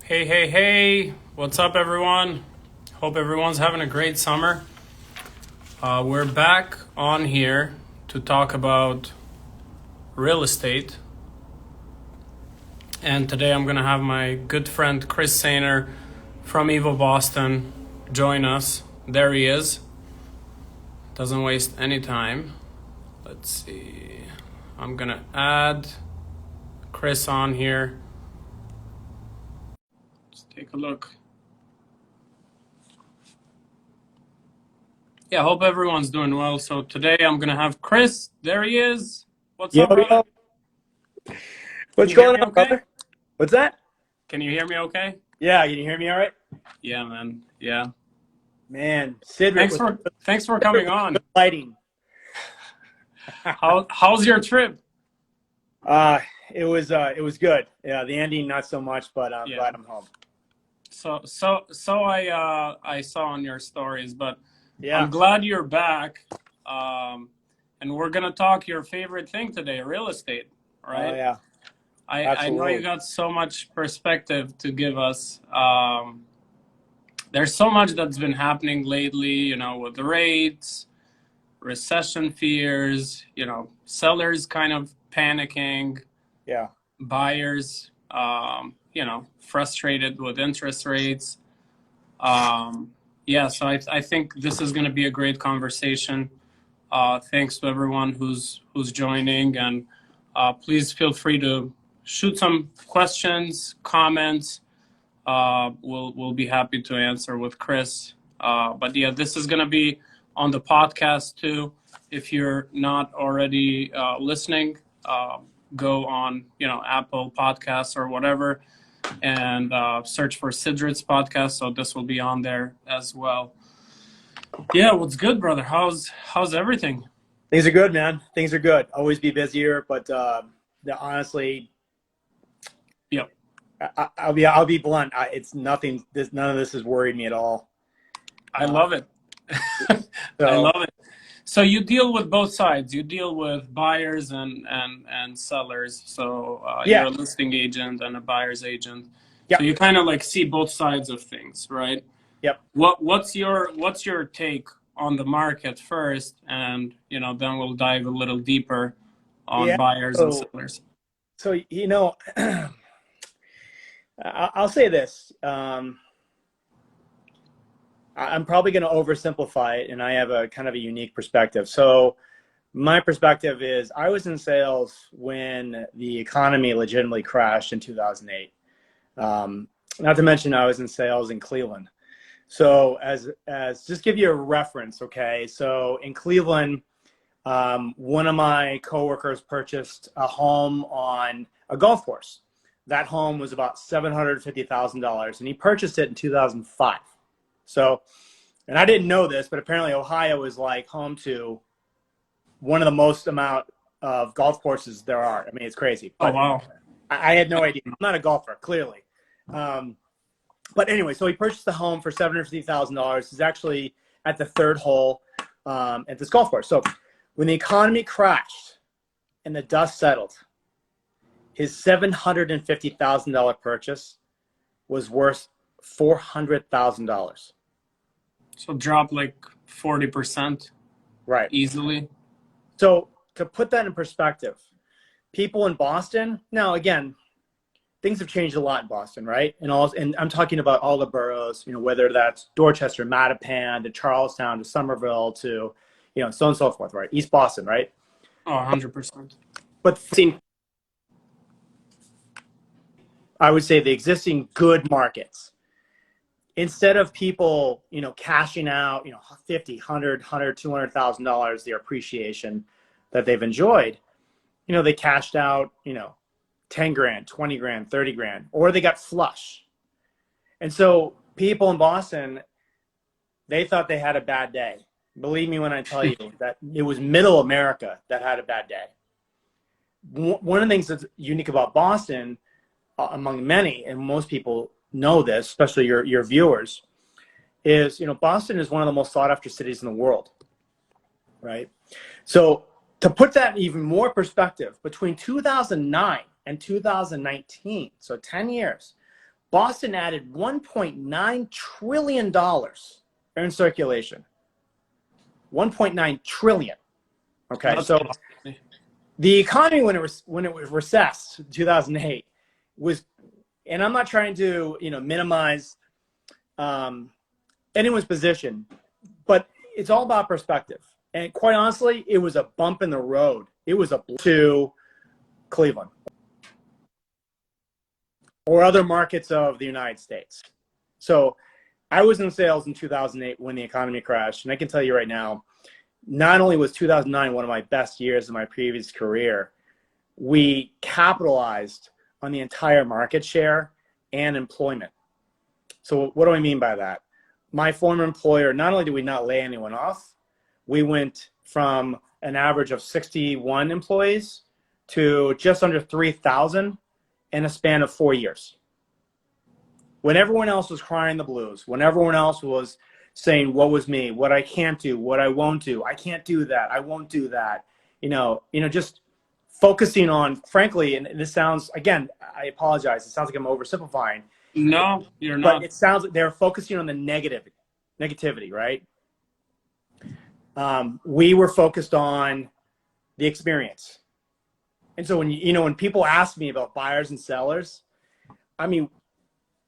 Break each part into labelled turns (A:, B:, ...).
A: Hey, hey, hey, what's up, everyone? Hope everyone's having a great summer. We're back on here to talk about real estate. And today I'm going to have my good friend Chris Sainer from Evo Boston join us. There he is. Doesn't waste any time. Let's see. I'm going to add Chris on here. Let's take a look. Yeah, hope everyone's doing well. So today I'm gonna have Chris. There he is. What's
B: Yo,
A: up, brother?
B: yo.
A: Can
B: What's
A: you hear
B: going
A: me
B: on,
A: okay?
B: brother? What's that?
A: Can you hear me okay?
B: Yeah, can you hear me all right?
A: Yeah, man. Yeah.
B: Man, Sidrit
A: Thanks
B: with
A: for thanks for coming on.
B: good lighting.
A: How's your trip?
B: Uh, it was good. Yeah, the ending not so much, but I'm
A: Yeah.
B: glad I'm home.
A: So I saw on your stories, but I'm
B: Yeah.
A: glad you're back. And we're gonna talk your favorite thing today, real estate,
B: Oh
A: right?
B: yeah,
A: I know you
B: absolutely.
A: got so much perspective to give us. There's so much that's been happening lately, with the rates, recession fears, sellers kind of panicking,
B: Yeah.
A: buyers, frustrated with interest rates. Yeah, so I think this is going to be a great conversation. Thanks to everyone who's joining, and please feel free to shoot some questions, comments. We'll be happy to answer with Chris. But yeah, this is gonna be on the podcast too. If you're not already listening, go on Apple Podcasts or whatever, and search for Sidrit's podcast. So this will be on there as well. Yeah, what's good, brother? How's everything?
B: Things are good, man. Things are good. Always be busier, but honestly,
A: Yep.
B: I'll be blunt. It's nothing. None of this has worried me at all.
A: I love it. I
B: So
A: love it. So you deal with both sides. You deal with buyers and sellers. So you're
B: yeah,
A: a listing agent and a buyer's agent. So
B: yep,
A: you kind of like see both sides of things, right?
B: yep.
A: What's your take on the market first, and then we'll dive a little deeper on
B: Yeah.
A: buyers and
B: So
A: sellers.
B: so I'll say this. I'm probably going to oversimplify it, and I have a kind of a unique perspective. So my perspective is I was in sales when the economy legitimately crashed in 2008. Not to mention I was in sales in Cleveland. So as just give you a reference, okay? So in Cleveland, one of my coworkers purchased a home on a golf course. That home was about $750,000, and he purchased it in 2005. So, and I didn't know this, but apparently Ohio is like home to one of the most amount of golf courses there are. I mean, it's crazy,
A: Oh
B: but
A: wow.
B: I had no idea. I'm not a golfer, clearly. But anyway, so he purchased the home for $750,000. He's actually at the third hole at this golf course. So when the economy crashed and the dust settled, his $750,000 purchase was worth $400,000.
A: So drop like 40%
B: Right.
A: easily.
B: So to put that in perspective, people in Boston, now again, things have changed a lot in Boston, right? And I'm talking about all the boroughs, whether that's Dorchester, Mattapan, to Charlestown, to Somerville, to, so on and so forth, right? East Boston, right?
A: Oh, 100%.
B: But I would say the existing good markets, instead of people, cashing out, 50, 100, 100, $200,000, their appreciation that they've enjoyed, they cashed out, 10 grand, 20 grand, 30 grand, or they got flush. And so people in Boston, they thought they had a bad day. Believe me when I tell you that it was middle America that had a bad day. One of the things that's unique about Boston, among many, and most people know this, especially your viewers, is, Boston is one of the most sought after cities in the world, right? So to put that in even more perspective, between 2009 and 2019, so 10 years, Boston added $1.9 trillion in circulation. 1.9 trillion. Okay,
A: That's
B: so
A: awesome.
B: the economy when it was recessed in 2008 was, and I'm not trying to minimize anyone's position, but it's all about perspective. And quite honestly, it was a bump in the road. It was a to Cleveland or other markets of the United States. So I was in sales in 2008 when the economy crashed. And I can tell you right now, not only was 2009 one of my best years in my previous career, we capitalized on the entire market share and employment. So what do I mean by that? My former employer, not only did we not lay anyone off, we went from an average of 61 employees to just under 3,000 in a span of 4 years. When everyone else was crying the blues, when everyone else was saying, what was me, what I can't do, what I won't do, I can't do that, I won't do that, just focusing on, frankly, and this sounds, again, I apologize, it sounds like I'm oversimplifying.
A: No, you're not.
B: But it sounds like they're focusing on the negativity, right? We were focused on the experience. And so when people ask me about buyers and sellers, I mean,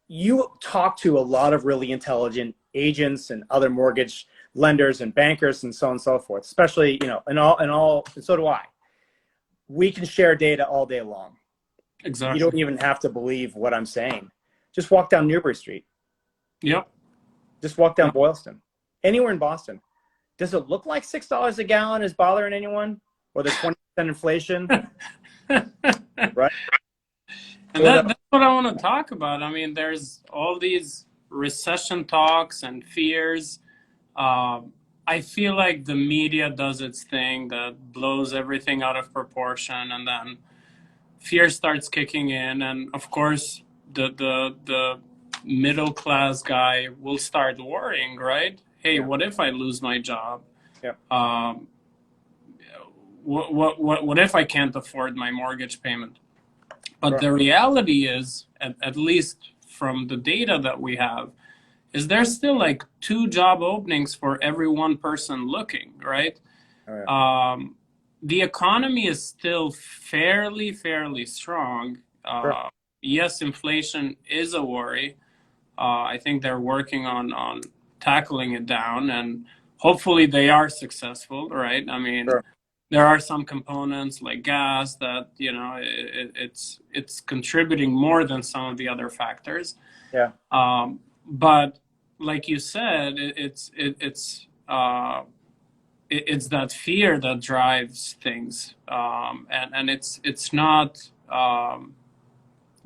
B: you talk to a lot of really intelligent agents and other mortgage lenders and bankers and so on and so forth, and so do I. We can share data all day long.
A: Exactly.
B: You don't even have to believe what I'm saying. Just walk down Newbury Street.
A: Yep.
B: Just walk down Boylston. Anywhere in Boston. Does it look like $6 a gallon is bothering anyone? Or the 20% inflation? Right?
A: And that's what I want to talk about. I mean, there's all these recession talks and fears. I feel like the media does its thing that blows everything out of proportion, and then fear starts kicking in, and of course the middle class guy will start worrying, right? Hey,
B: Yeah.
A: what if I lose my job?
B: Yeah.
A: What if I can't afford my mortgage payment? But
B: Right.
A: the reality is, at least from the data that we have, is there's still like 2 job openings for every 1 person looking, right?
B: Oh, yeah.
A: The economy is still fairly strong.
B: Sure.
A: Yes, inflation is a worry. I think they're working on tackling it down, and hopefully they are successful, right? I mean,
B: Sure.
A: there are some components like gas that it's contributing more than some of the other factors.
B: Yeah.
A: But like you said, it's that fear that drives things, and it's not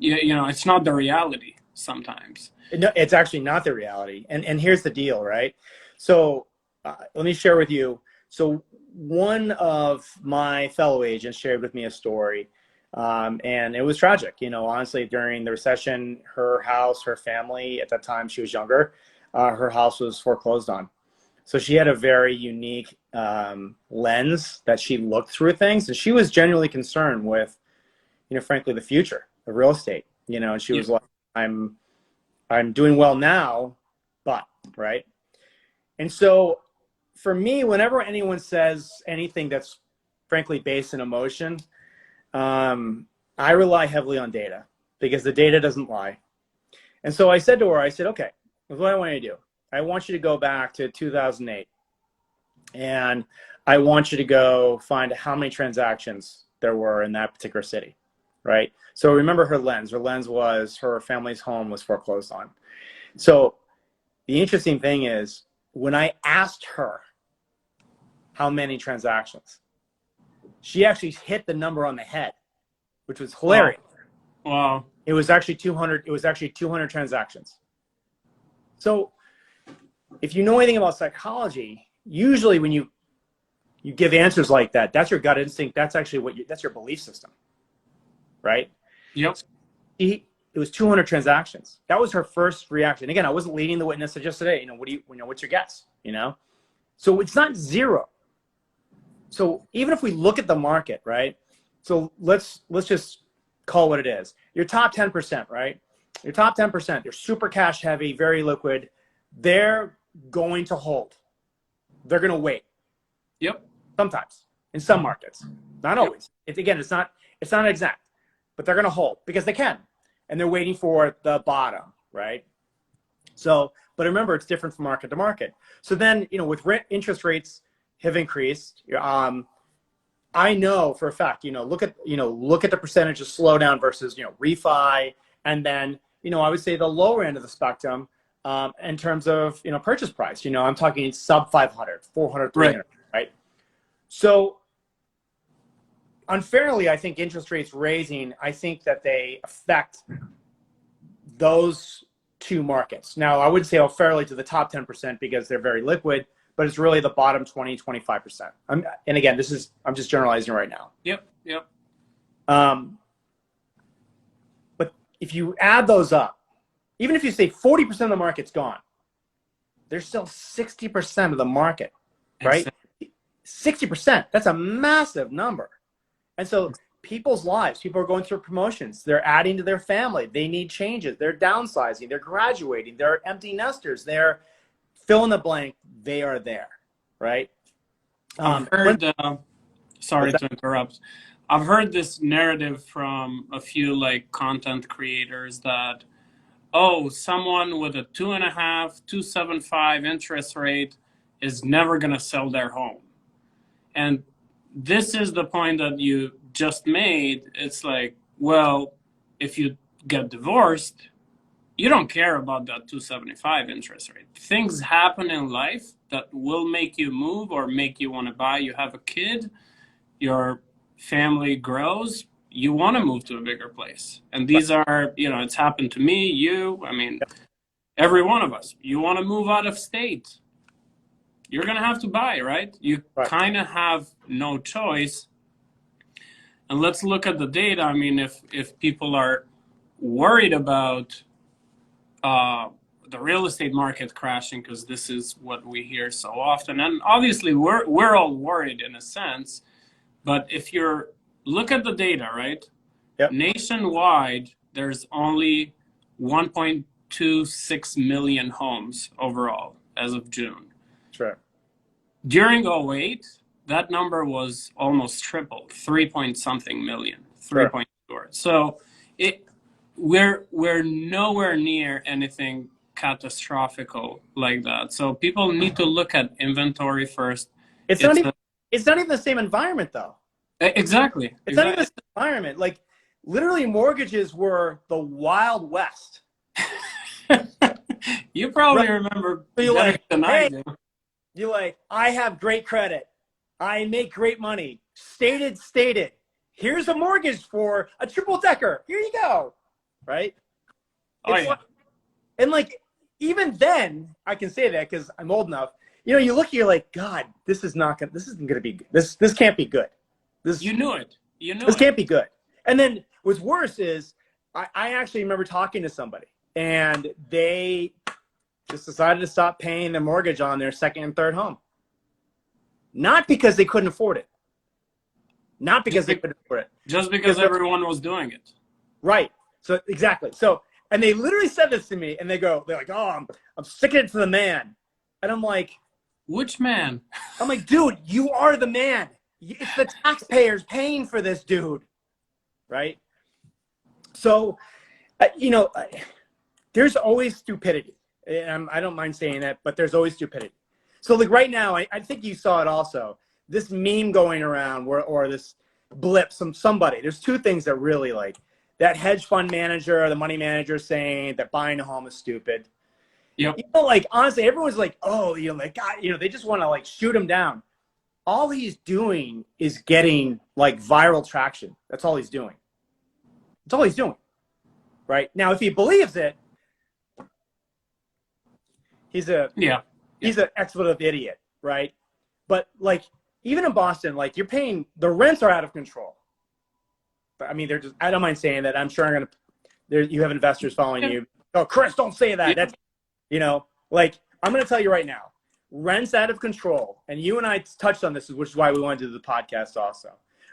A: it's not the reality sometimes.
B: No, it's actually not the reality. And here's the deal, right? So let me share with you. So one of my fellow agents shared with me a story, and it was tragic. Honestly, during the recession, her house, her family, at that time she was younger, her house was foreclosed on. So she had a very unique lens that she looked through things, and she was genuinely concerned with, frankly, the future of real estate. And she was like, I'm doing well now, but right. And so for me, whenever anyone says anything that's frankly based in emotion, I rely heavily on data because the data doesn't lie. And so I said to her, I said, okay, here's what I want you to do. I want you to go back to 2008, and I want you to go find how many transactions there were in that particular city, right? So remember her lens. Her lens was her family's home was foreclosed on. So the interesting thing is, when I asked her how many transactions, she actually hit the number on the head, which was hilarious.
A: Wow.
B: It was actually 200. It was actually 200 transactions. So if you know anything about psychology, usually when you give answers like that, that's your gut instinct. That's actually that's your belief system, right?
A: Yep.
B: It was 200 transactions. That was her first reaction. Again, I wasn't leading the witness. I just said, hey, what's your guess? So it's not zero. So even if we look at the market, right? So let's just call what it is. Your top 10%, right? Your top 10%, they're super cash heavy, very liquid. They're going to hold. They're going to wait.
A: Yep.
B: Sometimes in some markets, not always. It's not exact, but they're going to hold because they can, and they're waiting for the bottom, right? So, but remember, it's different from market to market. So then, with interest rates have increased, I know for a fact, look at the percentage of slowdown versus, refi. And then, I would say the lower end of the spectrum, in terms of, purchase price, I'm talking sub 500, 400, 300, right? So unfairly, I think interest rates raising, I think that they affect those two markets. Now, I would say unfairly to the top 10% because they're very liquid, but it's really the bottom 20, 25%. And again, I'm just generalizing right now.
A: Yep.
B: But if you add those up, even if you say 40% of the market's gone, there's still 60% of the market, right? 60%, that's a massive number. And so people's lives, people are going through promotions. They're adding to their family. They need changes. They're downsizing. They're graduating. They're empty nesters. They're fill in the blank. They are there, right?
A: I've heard, sorry to interrupt. I've heard this narrative from a few content creators that, someone with a 2.5, 2.75 interest rate is never going to sell their home. And this is the point that you just made. It's like, well, if you get divorced, you don't care about that 2.75 interest rate. Things happen in life that will make you move or make you want to buy. You have a kid, your family grows, you want to move to a bigger place. And these are, it's happened to me, every one of us. You want to move out of state, you're going to have to buy, right? You kind of have no choice. And let's look at the data. If people are worried about the real estate market crashing, because this is what we hear so often, and obviously we're all worried in a sense, but if you're look at the data, right?
B: Yep.
A: Nationwide, there's only 1.26 million homes overall as of June.
B: Sure.
A: During 2008, that number was almost tripled, 3-point-something million, 3.4. So we're nowhere near anything catastrophical like that. So people need to look at inventory first.
B: It's not even the same environment though.
A: Exactly.
B: It's not even the same environment. Like literally mortgages were the Wild West.
A: You probably remember.
B: So you're like, hey, you're like, I have great credit. I make great money. Stated. Here's a mortgage for a triple decker. Here you go. Right? And even then, I can say that because I'm old enough. You look, you're like, God, this isn't gonna be good. This can't be good.
A: You knew it.
B: This can't be good. And then what's worse is I actually remember talking to somebody and they just decided to stop paying their mortgage on their second and third home. Not because they couldn't afford it. Not because they couldn't afford it.
A: Just because everyone was doing it.
B: Right. So exactly. So, and they literally said this to me and they're like, oh, I'm sticking it to the man. And I'm like,
A: which man?
B: I'm like, dude, you are the man. It's the taxpayers paying for this, dude. Right? So, there's always stupidity. And I don't mind saying that, but there's always stupidity. So like right now, I think you saw it also. This meme going around or this blip, somebody. There's two things that really that hedge fund manager or the money manager saying that buying a home is stupid.
A: Yep.
B: Honestly, everyone's like, oh, God, they just want to shoot him down. All he's doing is getting viral traction. That's all he's doing. That's all he's doing. Right? Now, if he believes it, he's an expletive idiot, right? But even in Boston, you're paying, the rents are out of control. But they're just, I don't mind saying that. I'm sure you have investors following you. Oh, Chris, don't say that. That's, I'm going to tell you right now, rents out of control. And you and I touched on this, which is why we wanted to do the podcast also.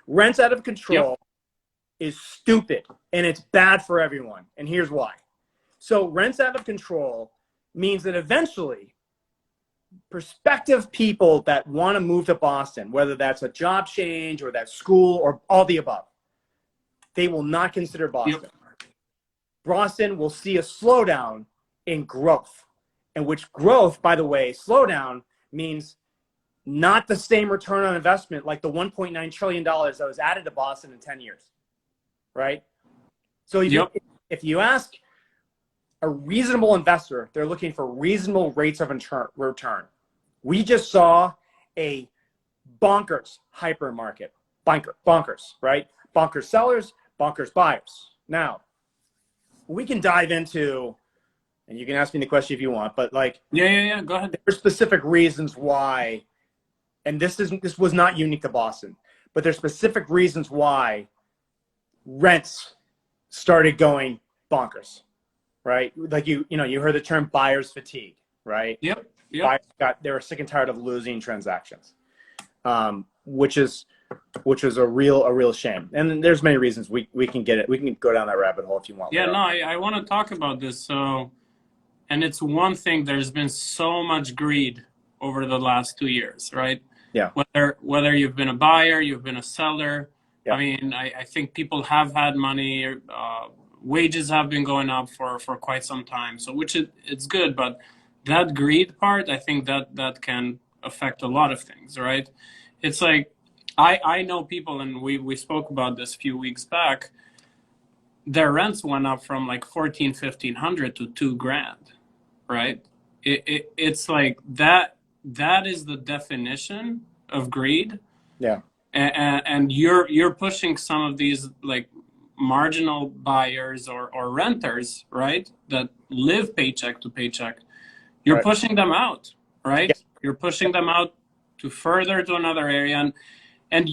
B: Rents out of control is stupid and it's bad for everyone. And here's why. So rents out of control means that eventually prospective people that want to move to Boston, whether that's a job change or that school or all the above, they will not consider Boston.
A: Yep.
B: Boston will see a slowdown in growth, and which growth, by the way, slowdown means not the same return on investment like the $1.9 trillion that was added to Boston in 10 years, right? So if you ask a reasonable investor, they're looking for reasonable rates of return. We just saw a bonkers hyper market. Bonkers, right? Bonkers sellers, bonkers buyers. Now, we can dive into, and you can ask me the question if you want, but like,
A: yeah, go ahead.
B: there's specific reasons why, and this was not unique to Boston, but there's specific reasons why rents started going bonkers, right? Like you heard the term buyer's fatigue, right?
A: Yep.
B: Buyers they were sick and tired of losing transactions, which is a real shame. And there's many reasons we can get it. We can go down that rabbit hole if you want.
A: Yeah, no, I want to talk about this. So, and it's one thing, there's been so much greed over the last 2 years, right?
B: Yeah.
A: Whether you've been a buyer, you've been a seller.
B: Yeah.
A: I mean, I think people have had money. Wages have been going up for quite some time. So, it's good, but that greed part, I think that can affect a lot of things, right? It's like, I know people, and we spoke about this a few weeks back, their rents went up from like 1,500 to $2,000, right? It's like that is the definition of greed.
B: Yeah.
A: And you're pushing some of these like marginal buyers or renters, right, that live paycheck to paycheck. You're pushing them out, right? Yeah. You're pushing them out to further to another area. And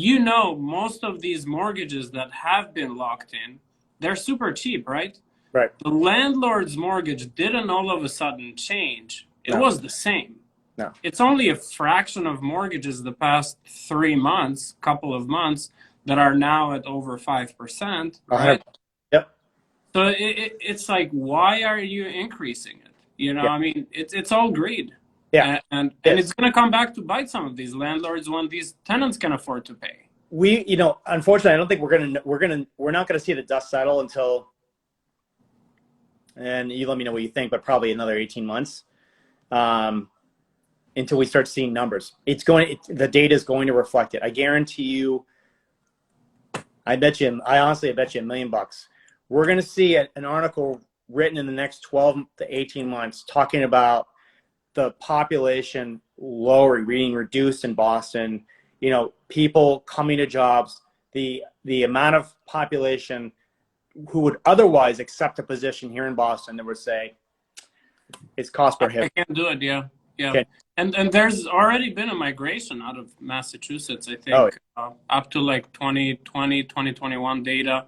A: most of these mortgages that have been locked in, they're super cheap, right?
B: Right.
A: The landlord's mortgage didn't all of a sudden change. It was the same.
B: No.
A: It's only a fraction of mortgages the past 3 months, couple of months, that are now at over 5%, right?
B: Yep.
A: So it's like, why are you increasing it? I mean, it's all greed.
B: Yeah.
A: And it's going to come back to bite some of these landlords when these tenants can afford to pay.
B: Unfortunately, I don't think we're not going to see the dust settle until, and you let me know what you think, but probably another 18 months until we start seeing numbers. The data is going to reflect it. I guarantee you, I honestly bet you $1 million. We're going to see an article written in the next 12 to 18 months talking about the population being reduced in Boston, people coming to jobs, the amount of population who would otherwise accept a position here in Boston that would say it's cost prohibitive.
A: I can't do it. Yeah.
B: Okay.
A: And there's already been a migration out of Massachusetts, I think, up to like 2020, 2021 data.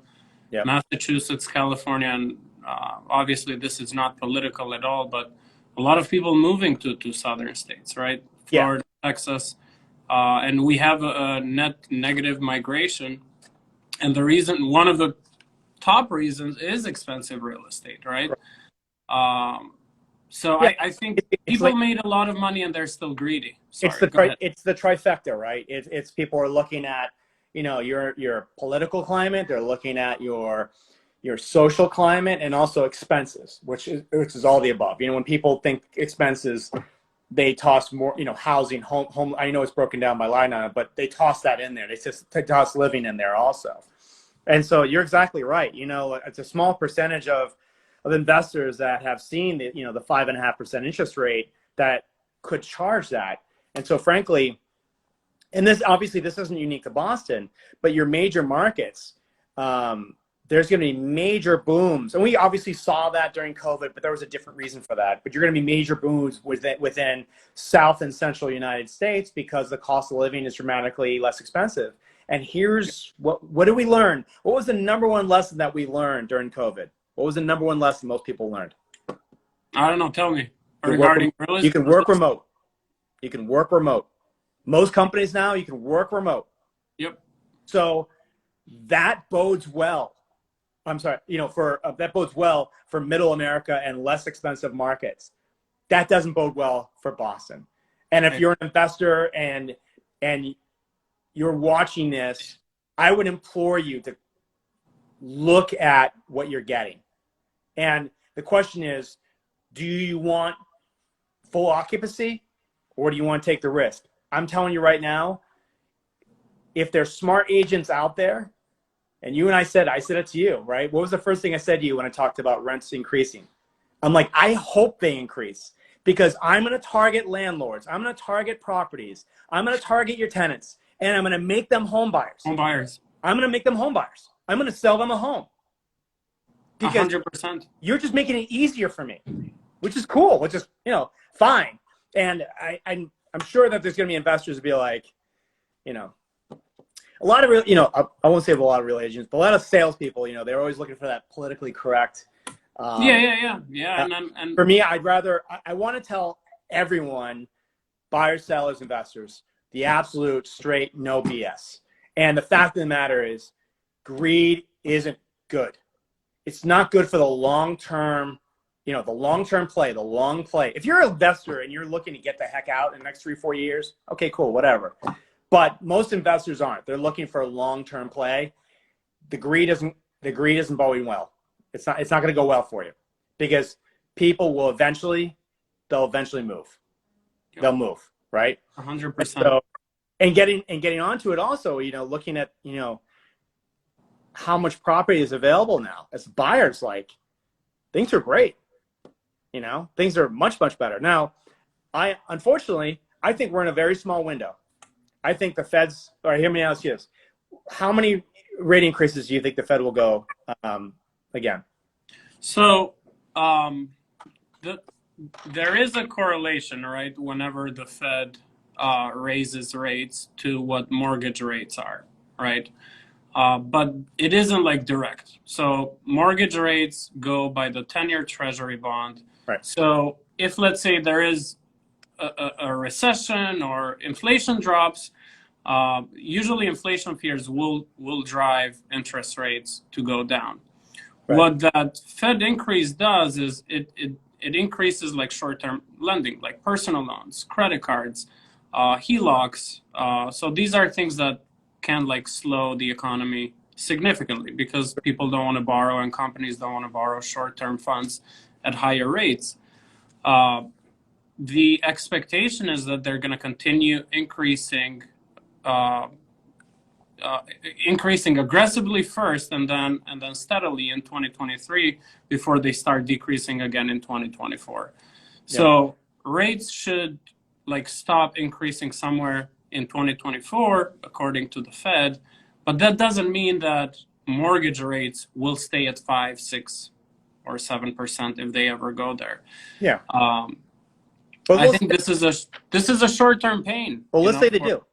B: Yeah.
A: Massachusetts, California, and obviously this is not political at all, but a lot of people moving to southern states, right? Florida, Texas, and we have a net negative migration. And one of the top reasons is expensive real estate, right? So I think people made a lot of money and they're still greedy. Sorry,
B: it's the trifecta, right? It's people are looking at, your political climate, they're looking at your social climate, and also expenses, which is all the above. When people think expenses, they toss more, housing, home. I know it's broken down by line item, but they toss that in there. They toss living in there also. And so you're exactly right. It's a small percentage of investors that have seen the 5.5% interest rate that could charge that. And so frankly, and this isn't unique to Boston, but your major markets, there's going to be major booms. And we obviously saw that during COVID, but there was a different reason for that. But you're going to be major booms within South and Central United States because the cost of living is dramatically less expensive. And here's what did we learn? What was the number one lesson that we learned during COVID? What was the number one lesson most people learned?
A: I don't know. Tell me. Regarding real estate?
B: You can work remote. You can work remote. Most companies now, you can work remote.
A: Yep.
B: So that bodes well I'm sorry, for that bodes well for middle America and less expensive markets. That doesn't bode well for Boston. And if you're an investor and you're watching this, I would implore you to look at what you're getting. And the question is, do you want full occupancy or do you want to take the risk? I'm telling you right now, if there's smart agents out there, and you and I said it to you, right? What was the first thing I said to you when I talked about rents increasing? I'm like, I hope they increase because I'm going to target landlords. I'm going to target properties. I'm going to target your tenants and I'm going to make them home buyers.
A: Home buyers.
B: I'm going to make them home buyers. I'm going to sell them a home. Because
A: 100%.
B: You're just making it easier for me, which is cool, which is, fine. And I'm sure that there's going to be investors who be like, a lot of real, I won't say a lot of real agents, but a lot of salespeople, they're always looking for that politically correct.
A: Yeah. And
B: for me, I want to tell everyone, buyers, sellers, investors, the absolute straight no BS. And the fact of the matter is, greed isn't good. It's not good for the long-term, the long-term play, the long play. If you're an investor and you're looking to get the heck out in the next 3-4 years, okay, cool, whatever. But most investors aren't. They're looking for a long-term play. The greed isn't boding well. It's not going to go well for you because people will eventually move.
A: Yep.
B: They'll move, right?
A: 100%.
B: So, and getting onto it also, looking at, how much property is available now as buyers, like things are great. Things are much, much better. Now, unfortunately, I think we're in a very small window. I think the Fed's, all right, hear me ask you this. How many rate increases do you think the Fed will go again?
A: So there is a correlation, right? Whenever the Fed raises rates to what mortgage rates are, right? But it isn't like direct. So mortgage rates go by the 10-year Treasury bond.
B: Right.
A: So if, let's say, there is a recession or inflation drops, usually inflation fears will drive interest rates to go down. Right. What that Fed increase does is it increases like short-term lending, like personal loans, credit cards, HELOCs. So these are things that can like slow the economy significantly because people don't want to borrow and companies don't want to borrow short-term funds at higher rates. The expectation is that they're going to continue increasing aggressively first and then steadily in 2023 before they start decreasing again in 2024. Yeah. So rates should like stop increasing somewhere in 2024 according to the Fed, but that doesn't mean that mortgage rates will stay at 5, 6, or 7% if they ever go there. Yeah. I think this is a short-term pain.
B: Well, let's say they do.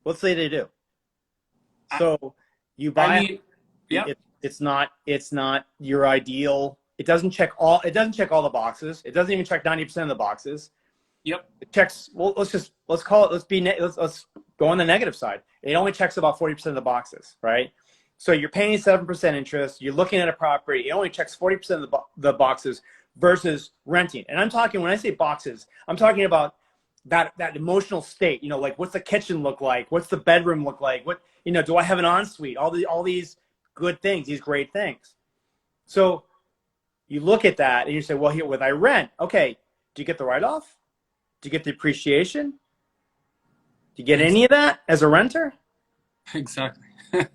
B: Let's say they do. So you buy. It's not your ideal. It doesn't check all the boxes. It doesn't even check 90% of the boxes.
A: Yep.
B: It checks. Well, let's go on the negative side. It only checks about 40% of the boxes, right? So you're paying 7% interest. You're looking at a property. It only checks 40% of the boxes versus renting. And I'm talking, when I say boxes, I'm talking about that emotional state. Like what's the kitchen look like? What's the bedroom look like? What, do I have an ensuite? All these good things, these great things. So you look at that and you say, well, here, with I rent, okay, do you get the write-off? Do you get the appreciation? Do you get any of that as a renter?
A: Exactly.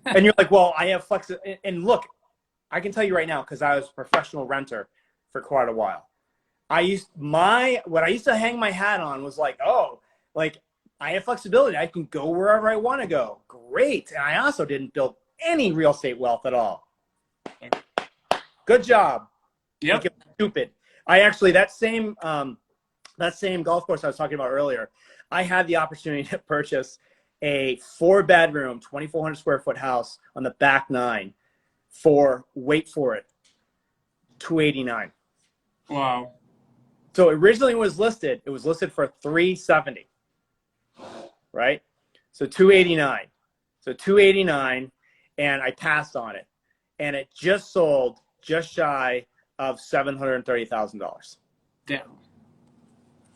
B: And you're like, well, I have flexibility. And look, I can tell you right now, because I was a professional renter for quite a while. What I used to hang my hat on was like, oh, like I have flexibility. I can go wherever I want to go. Great. And I also didn't build any real estate wealth at all. Good job.
A: Yep.
B: Stupid. I actually, that same golf course I was talking about earlier, I had the opportunity to purchase a 4-bedroom, 2,400 square foot house on the back 9 for, wait for it, $289.
A: Wow.
B: So originally it was listed for $370, right? So $289. So $289, and I passed on it. and it just sold just shy of $730,000.
A: Damn.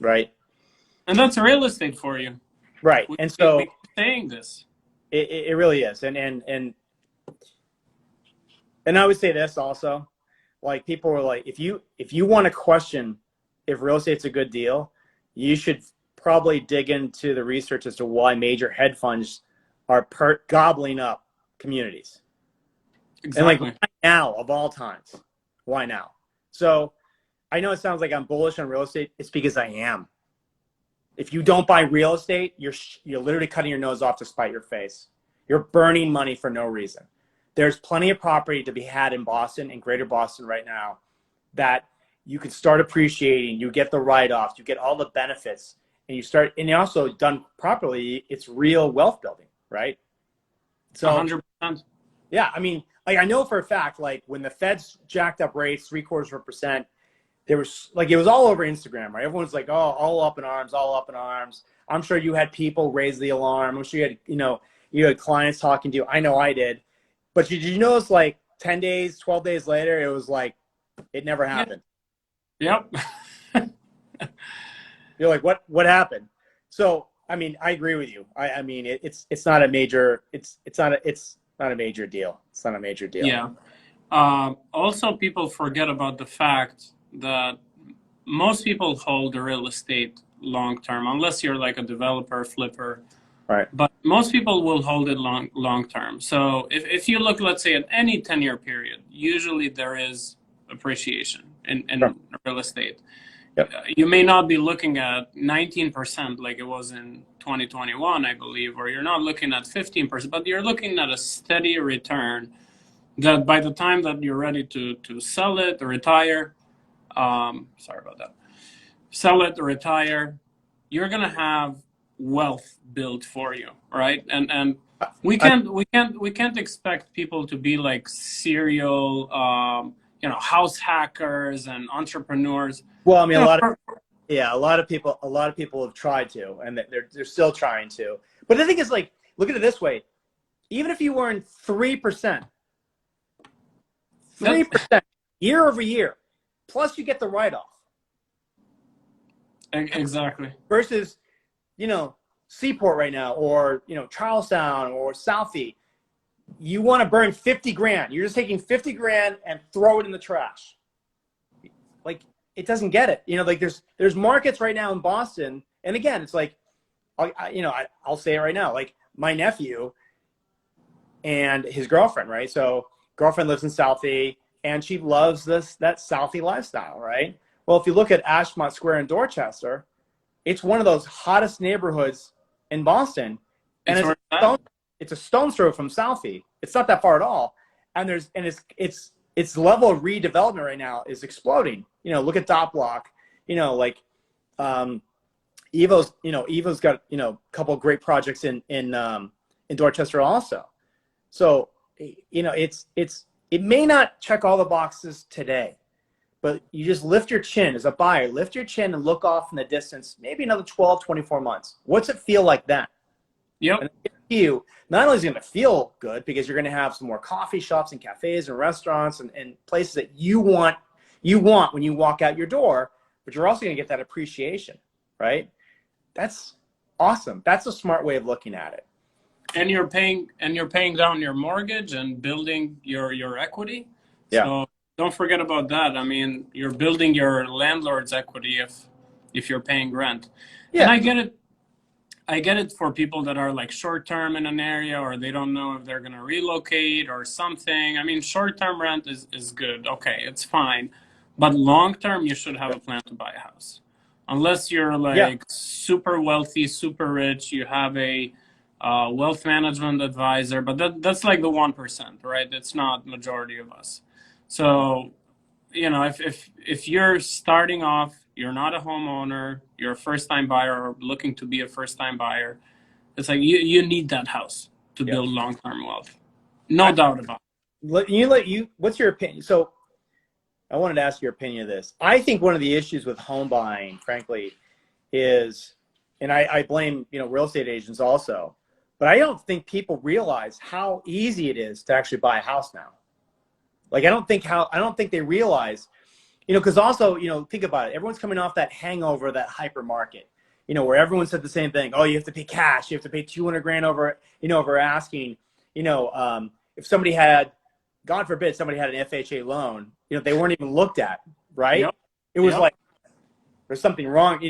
B: Right.
A: And that's real estate for you.
B: Right. And so
A: we keep saying this.
B: It really is. And I would say this also, like people were like, if you want to question if real estate's a good deal, you should probably dig into the research as to why major hedge funds are gobbling up communities.
A: Exactly.
B: And like, why now of all times? Why now? So I know it sounds like I'm bullish on real estate. It's because I am. If you don't buy real estate, you're literally cutting your nose off to spite your face. You're burning money for no reason. There's plenty of property to be had in Boston and greater Boston right now that you can start appreciating. You get the write-offs, you get all the benefits, and you also done properly, it's real wealth building, right? So
A: 100%.
B: Yeah, I mean, like I know for a fact, like when the Feds jacked up rates 0.75%, there was like, it was all over Instagram, right? Everyone's like, oh, all up in arms, all up in arms. I'm sure you had people raise the alarm. I'm sure you had clients talking to you. I know I did. But did you notice like 10 days, 12 days later, it was like, it never happened.
A: Yep.
B: You're like, what happened? So, I mean, I agree with you. I mean, it's not a major, it's not a major deal. It's not a major deal.
A: Yeah. Also, people forget about the fact that most people hold the real estate long term, unless you're like a developer, flipper.
B: Right.
A: But most people will hold it long term. So if you look, let's say, at any 10-year period, usually there is appreciation in
B: Sure.
A: real estate.
B: Yep.
A: You may not be looking at 19% like it was in 2021, I believe, or you're not looking at 15%, but you're looking at a steady return that by the time that you're ready to sell it or retire, sorry about that, sell it or retire, you're going to have wealth built for you, right? And we can't expect people to be like serial house hackers and entrepreneurs.
B: Well, I mean, a lot of people have tried to, and they're still trying to. But the thing is, like, look at it this way: even if you earn 3%, 3% year over year, plus you get the write-off.
A: Exactly.
B: Versus, Seaport right now, or Charlestown or Southie, you want to burn 50 grand. You're just taking 50 grand and throw it in the trash. Like, it doesn't get it. Like there's markets right now in Boston, and again, it's like, I'll say it right now. Like my nephew and his girlfriend, right? So girlfriend lives in Southie, and she loves that Southie lifestyle, right? Well, if you look at Ashmont Square in Dorchester, it's one of those hottest neighborhoods in Boston, and it's a stone's throw from Southie. It's not that far at all, and its level of redevelopment right now is exploding. Look at Dot Block. Evo's got a couple of great projects in Dorchester also. So it may not check all the boxes today, but you just lift your chin as a buyer, lift your chin and look off in the distance, maybe another 12, 24 months. What's it feel like then?
A: Yep.
B: And you, not only is it going to feel good because you're going to have some more coffee shops and cafes and restaurants and places that you want when you walk out your door, but you're also going to get that appreciation, right? That's awesome. That's a smart way of looking at it.
A: And you're paying down your mortgage and building your equity.
B: Yeah.
A: So don't forget about that. I mean, you're building your landlord's equity if you're paying rent. Yeah. And I get it for people that are like short term in an area, or they don't know if they're going to relocate or something. I mean, short term rent is good. Okay, it's fine. But long term, you should have a plan to buy a house. Unless you're like super wealthy, super rich, you have a wealth management advisor, but that's like the 1%, right? It's not majority of us. So, if you're starting off, you're not a homeowner, you're a first-time buyer or looking to be a first-time buyer, it's like you need that house to build long-term wealth. No doubt about it.
B: What's your opinion? So I wanted to ask your opinion of this. I think one of the issues with home buying, frankly, is, and I blame, real estate agents also, but I don't think people realize how easy it is to actually buy a house now. Like, I don't think they realize, because also, think about it. Everyone's coming off that hangover, that hyper market, where everyone said the same thing. Oh, you have to pay cash. You have to pay 200 grand over asking. If somebody had, God forbid, somebody had an FHA loan, they weren't even looked at, right?
A: Yep.
B: It was
A: Yep.
B: like, there's something wrong,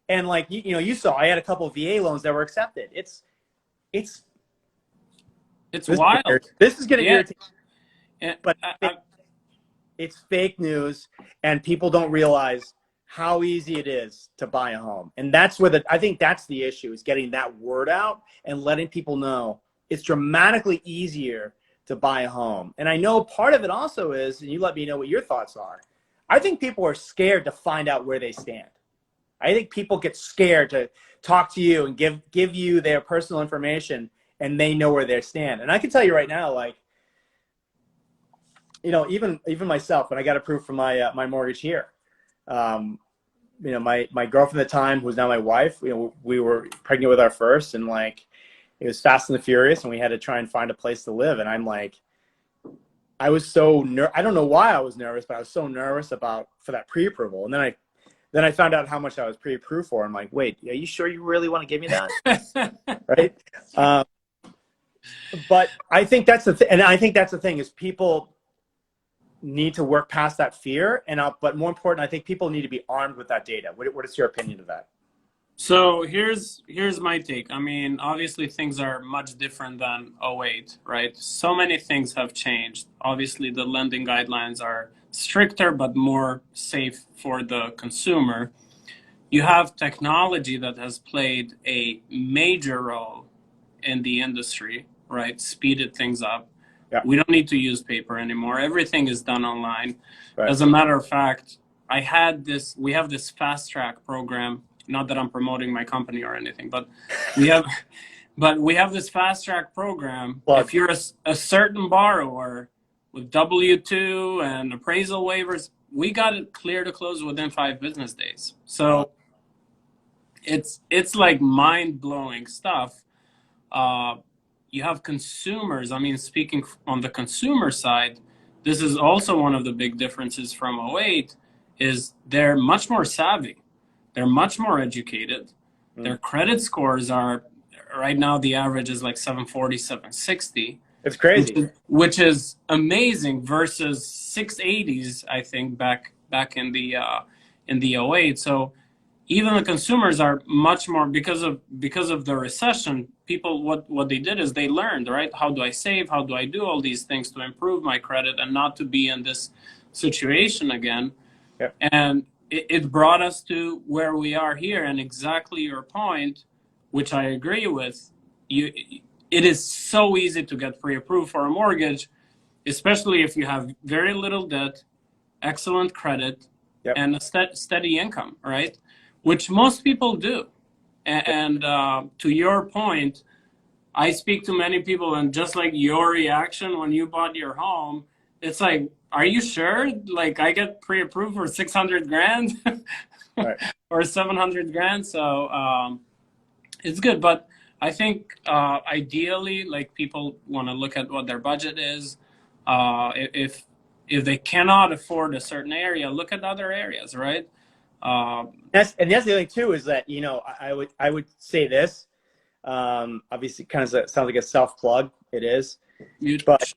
B: and like, you saw, I had a couple of VA loans that were accepted. It's
A: wild.
B: This is going to
A: Yeah.
B: irritate, but it's fake news, and people don't realize how easy it is to buy a home. And that's where I think that's the issue, is getting that word out and letting people know it's dramatically easier to buy a home. And I know part of it also is, and you let me know what your thoughts are, I think people are scared to find out where they stand. I think people get scared to talk to you and give you their personal information, and they know where they stand. And I can tell you right now, like, even myself, when I got approved for my mortgage here, my girlfriend at the time, who's now my wife, we were pregnant with our first, and like, it was Fast and the Furious, and we had to try and find a place to live. And I'm like, I was so I don't know why I was nervous, but I was so nervous for that pre-approval. And then I found out how much I was pre-approved for. I'm like, wait, are you sure you really want to give me that? Right? But I think that's the thing is people need to work past that fear, but more important, I think people need to be armed with that data. What is your opinion of that?
A: So here's my take. I mean, obviously things are much different than '08, right? So many things have changed. Obviously the lending guidelines are stricter but more safe for the consumer. You have technology that has played a major role in the industry, right? Speeded things up.
B: Yeah.
A: We don't need to use paper anymore. Everything is done online.
B: Right.
A: As a matter of fact, we have this fast track program. Not that I'm promoting my company or anything, but we have this fast track program.
B: Well,
A: if you're a certain borrower with W-2 and appraisal waivers, we got it clear to close within 5 business days. So it's like mind-blowing stuff. You have consumers. I mean, speaking on the consumer side, this is also one of the big differences from '08 is they're much more savvy. They're much more educated. Their credit scores are, right now, the average is like 740, 760.
B: It's crazy.
A: Which is amazing versus 680s, I think, back in the '08. So even the consumers are much more, because of the recession, people, what they did is they learned, right? How do I save? How do I do all these things to improve my credit and not to be in this situation again?
B: Yep.
A: And it brought us to where we are here. And exactly your point, which I agree with, it is so easy to get pre-approved for a mortgage, especially if you have very little debt, excellent credit,
B: yep,
A: and a steady income, right? Which most people do. And to your point, I speak to many people, and just like your reaction when you bought your home, it's like, are you sure? Like, I get pre-approved for 600 grand
B: right,
A: or 700 grand. So it's good. But I think ideally, like, people want to look at what their budget is. If they cannot afford a certain area, look at other areas, right?
B: that's the other thing too, is that, I would say this, obviously kind of sounds like a self-plug. It is, but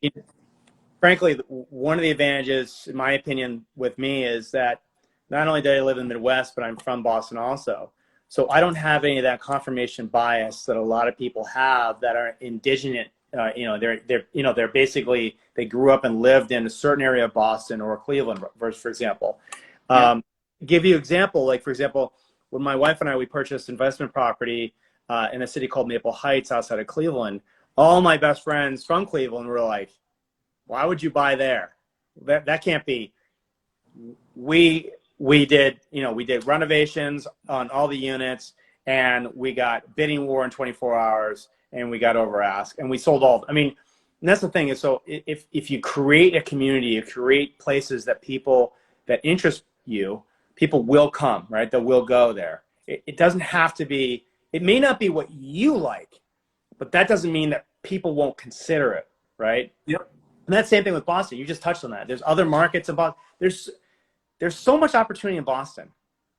B: frankly, one of the advantages, in my opinion, with me is that not only do I live in the Midwest, but I'm from Boston also. So I don't have any of that confirmation bias that a lot of people have that are indigenous. They're basically, they grew up and lived in a certain area of Boston or Cleveland, for example. Give you an example, like, for example, when my wife and I, we purchased investment property in a city called Maple Heights outside of Cleveland, all my best friends from Cleveland were like, why would you buy there? That can't be. We did renovations on all the units, and we got bidding war in 24 hours, and we got over ask, and we sold all. I mean, and that's the thing is, so if you create a community, you create places that interest you, people will come, right? That will go there. It doesn't have to be. It may not be what you like, but that doesn't mean that people won't consider it, right?
A: Yep.
B: And that's the same thing with Boston. You just touched on that. There's other markets in Boston. There's so much opportunity in Boston,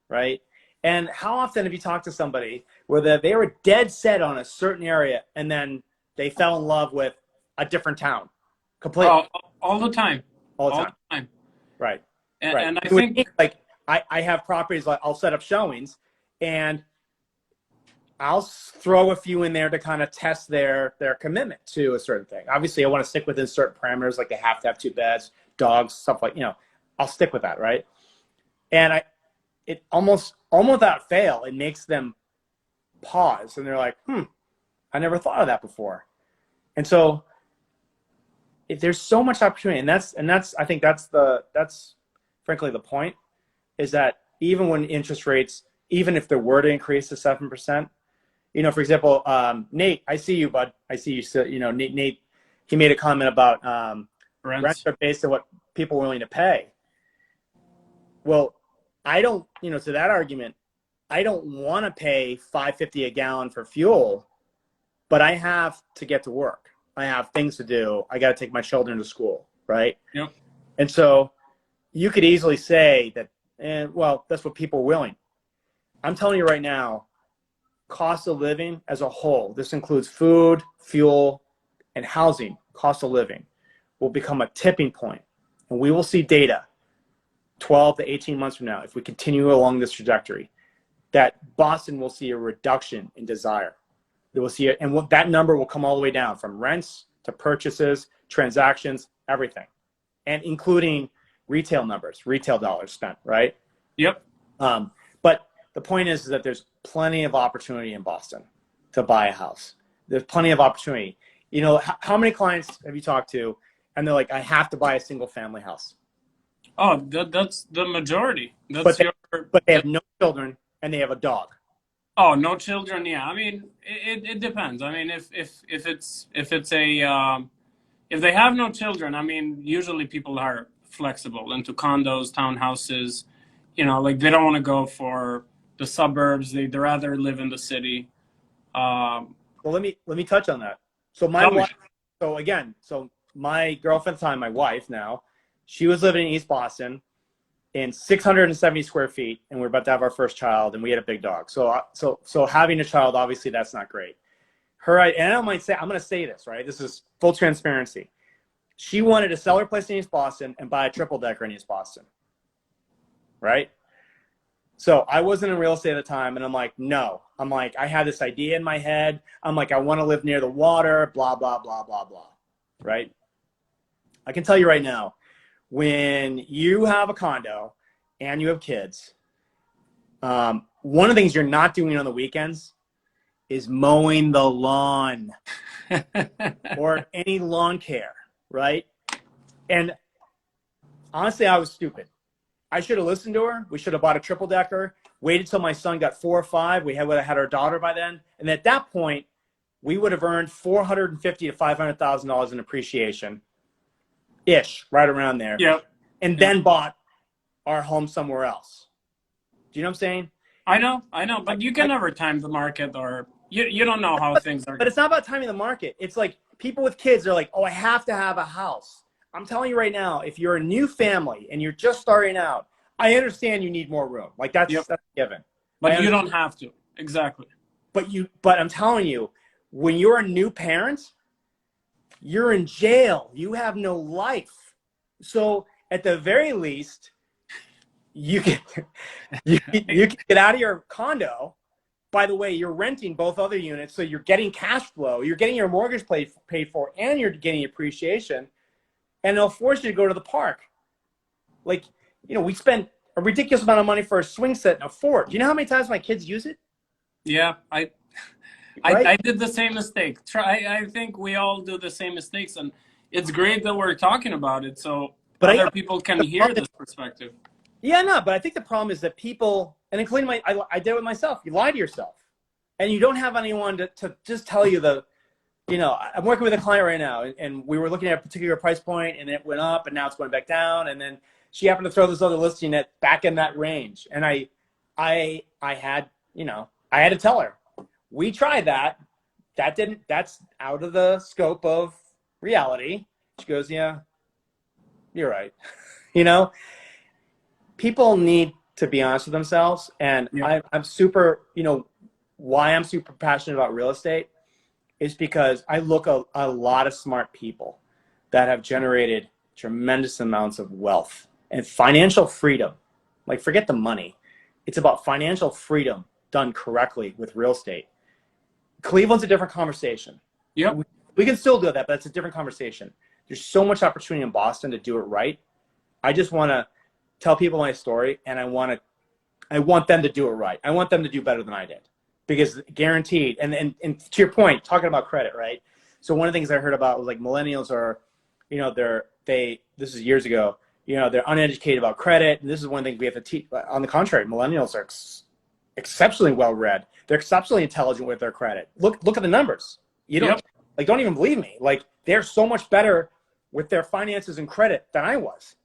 B: right? And how often have you talked to somebody where they were dead set on a certain area and then they fell in love with a different town completely?
A: All the time.
B: All the time. Right.
A: And,
B: right.
A: and I think
B: like I have properties, like I'll set up showings and I'll throw a few in there to kind of test their commitment to a certain thing. Obviously, I want to stick within certain parameters, like they have to have 2 beds, dogs, stuff like, I'll stick with that, right? And it almost without fail, it makes them pause and they're like, I never thought of that before. And so if there's so much opportunity, and that's I think that's frankly the point, is that even when interest rates, even if there were to increase to 7%, for example, Nate, I see you, bud. I see you. Nate, he made a comment about rents are based on what people are willing to pay. Well, I don't, to that argument, I don't want to pay $5.50 a gallon for fuel, but I have to get to work. I have things to do. I got to take my children to school, right?
A: Yep.
B: And so you could easily say that, well, that's what people are willing. I'm telling you right now, cost of living as a whole, this includes food, fuel, and housing, cost of living, will become a tipping point. And we will see data 12 to 18 months from now, if we continue along this trajectory, that Boston will see a reduction in desire. They will see it, and that number will come all the way down from rents to purchases, transactions, everything, and including retail numbers, retail dollars spent, right?
A: Yep.
B: But the point is that there's plenty of opportunity in Boston to buy a house. There's plenty of opportunity. How many clients have you talked to, and they're like, I have to buy a single family house?
A: Oh, that's the majority.
B: But they have no children and they have a dog.
A: Oh, no children. Yeah, I mean, it depends. I mean, if they have no children, I mean, usually people are flexible into condos, townhouses. Like they don't want to go for the suburbs. They'd rather live in the city.
B: Well, let me touch on that. So my girlfriend at the time, my wife now, she was living in East Boston in 670 square feet, and we're about to have our first child, and we had a big dog. So having a child, obviously, that's not great. And I'm going to say this, right? This is full transparency. She wanted to sell her place in East Boston and buy a triple decker in East Boston, right? So I wasn't in real estate at the time, and I'm like, no. I'm like, I had this idea in my head. I'm like, I want to live near the water, blah, blah, blah, blah, blah, right? I can tell you right now, when you have a condo and you have kids, one of the things you're not doing on the weekends is mowing the lawn or any lawn care, right? And honestly, I was stupid. I should have listened to her. We should have bought a triple decker, waited till my son got 4 or 5. We would have had our daughter by then. And at that point, we would have earned $450,000 to $500,000 in appreciation. Ish, right around there.
A: Yep.
B: And then bought our home somewhere else. Do you know what I'm saying?
A: I know, but you can never time the market, or you don't know how things are.
B: But it's not about timing the market. It's like people with kids, they're like, oh, I have to have a house. I'm telling you right now, if you're a new family and you're just starting out, I understand you need more room. Like that's a given.
A: But you don't have to. Exactly.
B: But I'm telling you, when you're a new parent, you're in jail. You have no life. So at the very least, you can get out of your condo. By the way, you're renting both other units, so you're getting cash flow. You're getting your mortgage paid for, and you're getting appreciation. And they'll force you to go to the park. Like, we spent a ridiculous amount of money for a swing set and a fort. Do you know how many times my kids use it?
A: Yeah, I did the same mistake. I think we all do the same mistakes, and it's great that we're talking about it so other people can hear this perspective.
B: Yeah, no, but I think the problem is that people, and including I did it with myself, you lie to yourself. And you don't have anyone to just tell you I'm working with a client right now, and we were looking at a particular price point, and it went up, and now it's going back down, and then she happened to throw this other listing back in that range, and I had to tell her, we tried that. That's out of the scope of reality. She goes, yeah, you're right. You know, people need to be honest with themselves. And
A: Yeah.
B: I'm super, you know, why I'm super passionate about real estate is because I look at a lot of smart people that have generated tremendous amounts of wealth and financial freedom. Like, forget the money. It's about financial freedom done correctly with real estate. Cleveland's a different conversation.
A: Yep.
B: We can still do that, but it's a different conversation. There's so much opportunity in Boston to do it right. I just want to tell people my story, and I want them to do it right. I want them to do better than I did, because guaranteed. And to your point, talking about credit, right? So one of the things I heard about was like millennials are, you know, this is years ago, you know, they're uneducated about credit. And this is one thing we have to teach. On the contrary, millennials are exceptionally well read. They're exceptionally intelligent with their credit. Look at the numbers. You don't don't even believe me. Like, they're so much better with their finances and credit than I was.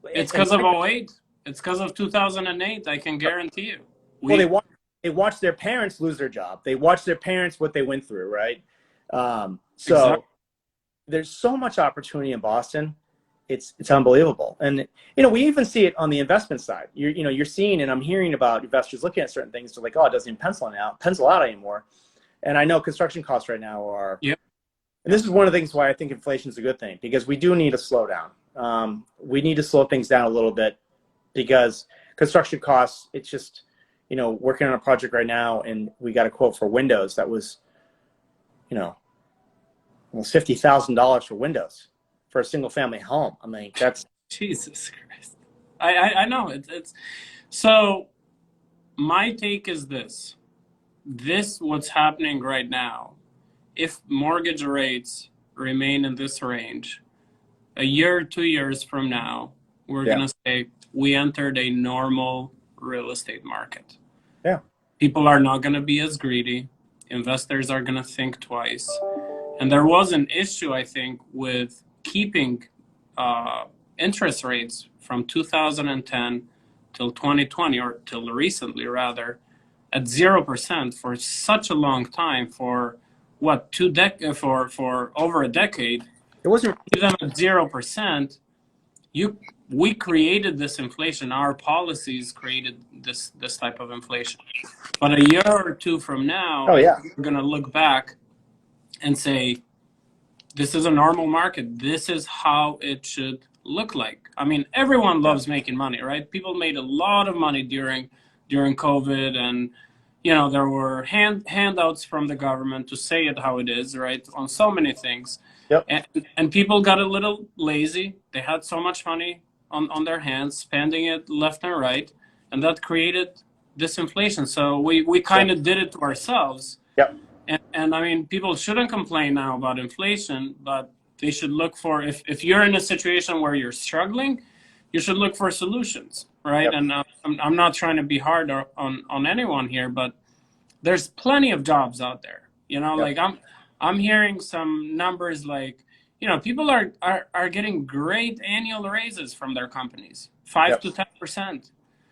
A: It's because of '08. It's because of 2008. I can guarantee you.
B: Well, they watch their parents lose their job. They watch their parents, what they went through, right? Exactly. There's so much opportunity in Boston. It's unbelievable. And, you know, we even see it on the investment side. You're seeing, and I'm hearing about investors looking at certain things. They're like, oh, it doesn't even pencil out anymore. And I know construction costs right now are.
A: Yep.
B: And this is one of the things why I think inflation is a good thing, because we do need to slow down. We need to slow things down a little bit, because construction costs, it's just, you know, working on a project right now, and we got a quote for windows that was, you know, almost $50,000 for windows for a single family home. I mean, that's
A: Jesus Christ. I know it's so. My take is this what's happening right now. If mortgage rates remain in this range, a year, 2 years from now, we're going to say we entered a normal real estate market.
B: Yeah.
A: People are not going to be as greedy. Investors are going to think twice. And there was an issue, I think, with keeping interest rates from 2010 till 2020, or till recently rather, at 0% for such a long time, for what, for over a decade.
B: It wasn't
A: Even at 0%, we created this inflation. Our policies created this type of inflation. But a year or two from now, we're going to look back and say, this is a normal market. This is how it should look like. I mean, everyone loves making money, right? People made a lot of money during COVID, and, you know, there were handouts from the government, to say it how it is, right, on so many things.
B: Yep.
A: And people got a little lazy. They had so much money on their hands, spending it left and right, and that created this inflation. So we kind of did it to ourselves.
B: Yep.
A: And I mean, people shouldn't complain now about inflation, but they should look for, if you're in a situation where you're struggling, you should look for solutions, right? Yep. And I'm not trying to be hard on anyone here, but there's plenty of jobs out there. You know, like I'm hearing some numbers like, you know, people are getting great annual raises from their companies, 5 to 10%.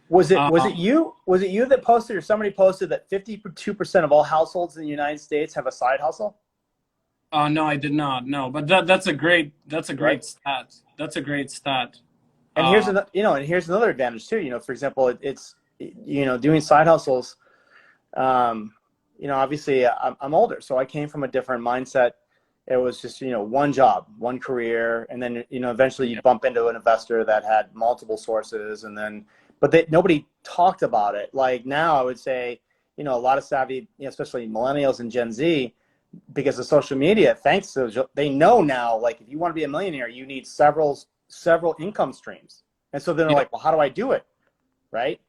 B: Was it you that posted, or somebody posted, that 52% of all households in the United States have a side hustle?
A: No, I did not. No, but that's a great stat. That's a great stat.
B: And here's another advantage too. You know, for example, it's, you know, doing side hustles. You know, obviously I'm older, so I came from a different mindset. It was just, you know, one job, one career, and then, you know, eventually you bump into an investor that had multiple sources, and then. But nobody talked about it. Like now, I would say, you know, a lot of savvy, you know, especially millennials and Gen Z, because of social media, thanks to, they know now, like, if you want to be a millionaire, you need several income streams. And so then they're like, well, how do I do it? Right.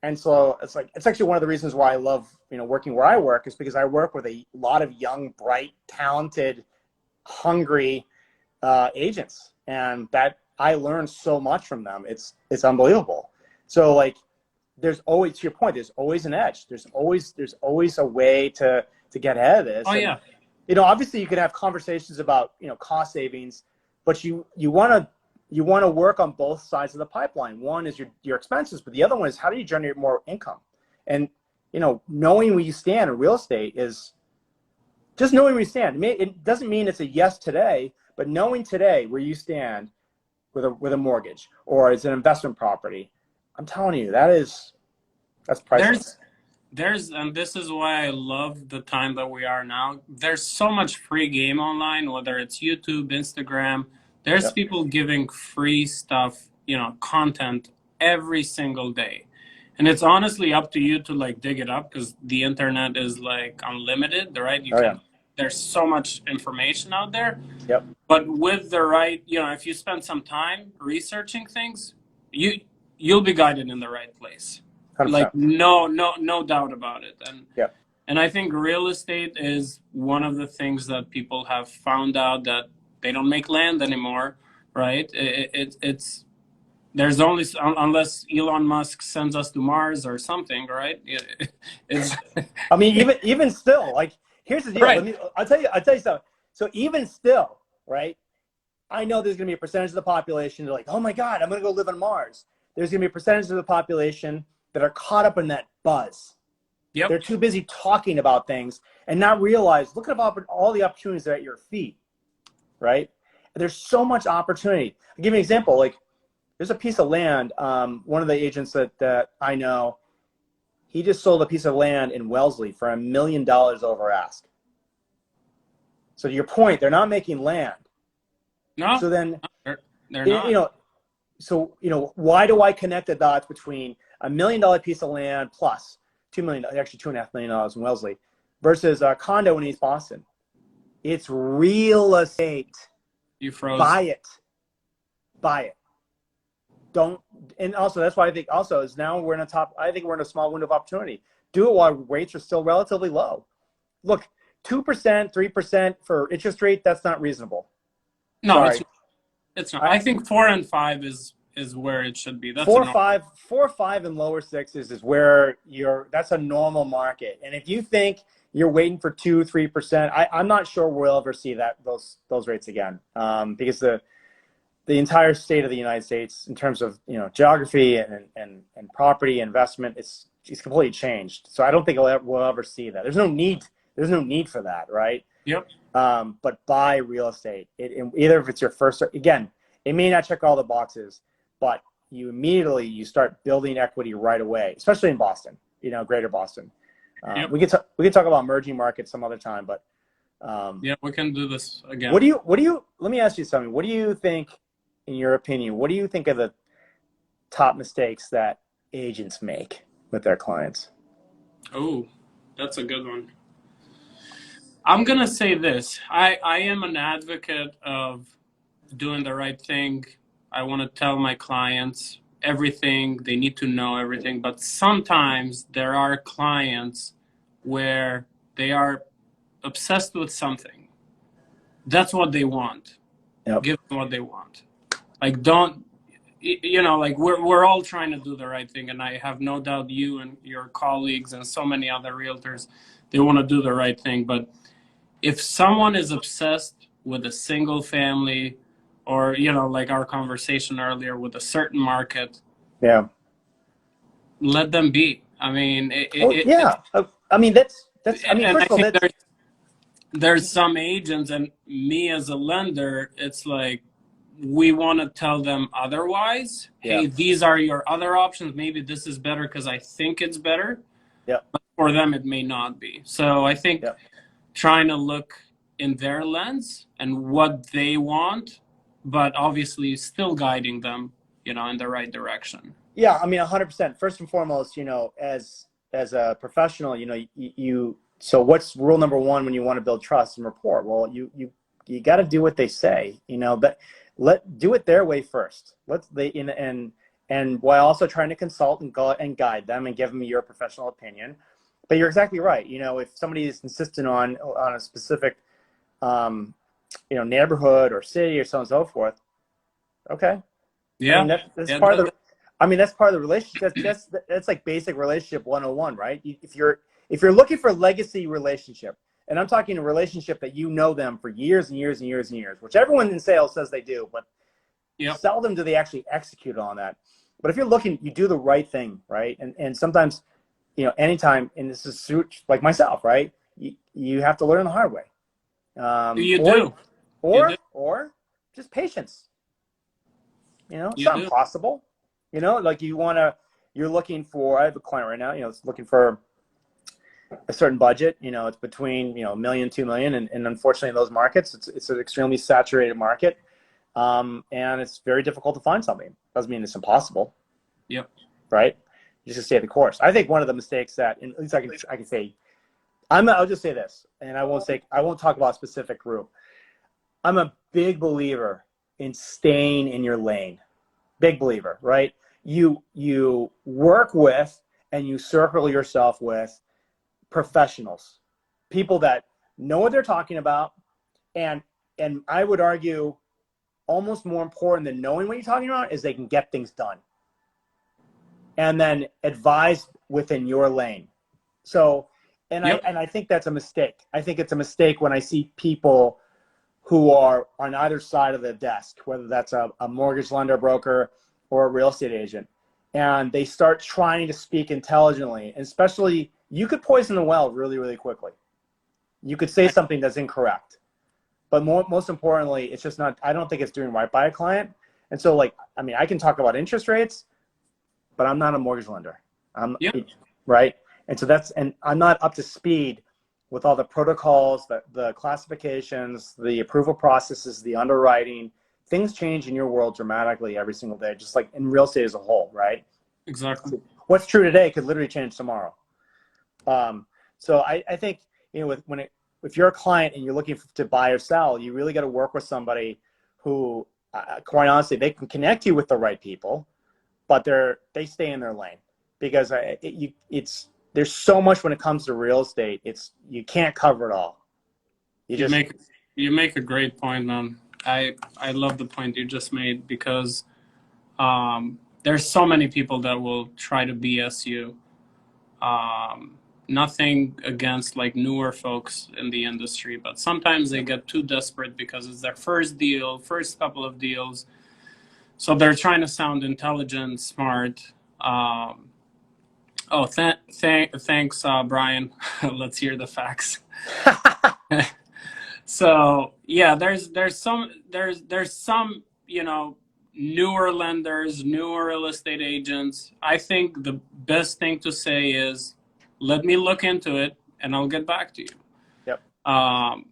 B: And so it's like, it's actually one of the reasons why I love, you know, working where I work, is because I work with a lot of young, bright, talented, hungry agents. And that I learned so much from them. It's unbelievable. So, like, there's always, to your point, there's always an edge. There's always a way to get ahead of this.
A: Oh, yeah.
B: You know, obviously you can have conversations about, you know, cost savings, but you want to work on both sides of the pipeline. One is your expenses, but the other one is, how do you generate more income? And, you know, knowing where you stand in real estate is just knowing where you stand. It doesn't mean it's a yes today, But knowing today where you stand with a mortgage or it's an investment property, I'm telling you, that's priceless.
A: And this is why I love the time that we are now. There's so much free game online, whether it's YouTube, Instagram. There's people giving free stuff, content every single day. And it's honestly up to you to like dig it up, because the internet is like unlimited, right? There's so much information out there.
B: Yep.
A: But with the right, if you spend some time researching things, you'll be guided in the right place.
B: 100%.
A: Like no doubt about it.
B: Yep.
A: And I think real estate is one of the things that people have found out, that they don't make land anymore, right? It's there's only, unless Elon Musk sends us to Mars or something, right?
B: I mean, even still, like, here's the deal.
A: Right.
B: I'll tell you something. So even still, right? I know there's going to be a percentage of the population that are like, oh my God, I'm going to go live on Mars. There's going to be a percentage of the population that are caught up in that buzz.
A: Yep.
B: They're too busy talking about things and not realize, look at all the opportunities that are at your feet, right? There's so much opportunity. I'll give you an example. Like, there's a piece of land. One of the agents that I know, he just sold a piece of land in Wellesley for $1 million over ask. So to your point, they're not making land.
A: No.
B: So then,
A: they're not.
B: Why do I connect the dots between $1 million piece of land plus $2 million, actually $2.5 million in Wellesley, versus a condo in East Boston? It's real estate.
A: You froze.
B: Buy it. Don't. And also, that's why I think also is now we're in a top. I think we're in a small window of opportunity. Do it while rates are still relatively low. Look, 2%, 3% for interest rate. That's not reasonable.
A: No, it's not. I think 4 and 5 is where it should be. That's
B: 4, 5, and lower sixes is where that's a normal market. And if you think you're waiting for 2, 3%, I'm not sure we'll ever see those rates again. Because the entire state of the United States, in terms of geography and property investment, it's completely changed. So I don't think we'll ever see that. There's no need for that, right?
A: Yep.
B: But buy real estate. Either if it's your first, again, it may not check all the boxes, but you start building equity right away, especially in Boston, greater Boston.
A: Yep.
B: We could talk about emerging markets some other time, but
A: we can do this again.
B: Let me ask you something. What do you think, in your opinion, what do you think are the top mistakes that agents make with their clients?
A: Oh, that's a good one. I'm going to say this. I am an advocate of doing the right thing. I want to tell my clients everything. They need to know everything. But sometimes there are clients where they are obsessed with something. That's what they want.
B: Yep.
A: Give them what they want. Like, we're all trying to do the right thing. And I have no doubt you and your colleagues and so many other realtors, they want to do the right thing. But if someone is obsessed with a single family, or, like our conversation earlier, with a certain market, let them be. I mean,
B: first of all,
A: there's some agents, and me as a lender, it's like, we want to tell them otherwise. Hey, these are your other options. Maybe this is better because I think it's better.
B: Yeah.
A: But for them, it may not be. So I think trying to look in their lens and what they want, but obviously still guiding them, in the right direction.
B: Yeah, I mean, 100%. First and foremost, as a professional, so what's rule number one when you want to build trust and rapport? Well, you got to do what they say, but do it their way first. And while also trying to consult and guide them and give them your professional opinion. But you're exactly right. If somebody is insistent on a specific, neighborhood or city or so on and so forth, okay.
A: Yeah.
B: I mean, that's part of the relationship. That's like basic relationship 101, right? If you're looking for a legacy relationship, and I'm talking a relationship that them for years and years and years and years, which everyone in sales says they do, but seldom do they actually execute on that. But if you're looking, you do the right thing, right? And sometimes, anytime, and this is like myself, right? You have to learn the hard way.
A: You do.
B: or just patience. You know, it's
A: You
B: not
A: do.
B: impossible. You know, like you're looking for, I have a client right now, you know, it's looking for a certain budget. You know, it's between, you know, $1 million, 2 million. And unfortunately in those markets, it's an extremely saturated market. And it's very difficult to find something. Doesn't mean it's impossible.
A: Yep.
B: Right? You just stay the course. I think one of the mistakes that, at least I can say, I'll just say this, and I won't talk about a specific group. I'm a big believer in staying in your lane. Big believer, right? You work with and you circle yourself with professionals, people that know what they're talking about, and I would argue almost more important than knowing what you're talking about is they can get things done. And then advise within your lane. So,
A: Yep.
B: I think that's a mistake. I think it's a mistake when I see people who are on either side of the desk, whether that's a mortgage lender, broker, or a real estate agent, and they start trying to speak intelligently. And especially, you could poison the well really, really quickly. You could say something that's incorrect. But most importantly, it's just not, I don't think it's doing right by a client. And so, like, I mean, I can talk about interest rates, but I'm not a mortgage lender. Right? And so and I'm not up to speed with all the protocols, the classifications, the approval processes, the underwriting. Things change in your world dramatically every single day, just like in real estate as a whole, right?
A: Exactly.
B: What's true today could literally change tomorrow. So I think, you know, if you're a client and you're looking to buy or sell, you really got to work with somebody who, quite honestly, they can connect you with the right people, but they stay in their lane, because there's so much when it comes to real estate. You can't cover it all.
A: You make a great point, man. I love the point you just made, because there's so many people that will try to BS you. Nothing against like newer folks in the industry, but sometimes they get too desperate because it's their first deal, first couple of deals. So they're trying to sound intelligent, smart. Thanks, Brian. Let's hear the facts. So yeah, there's some, you know, newer lenders, newer real estate agents. I think the best thing to say is, let me look into it and I'll get back to you.
B: Yep.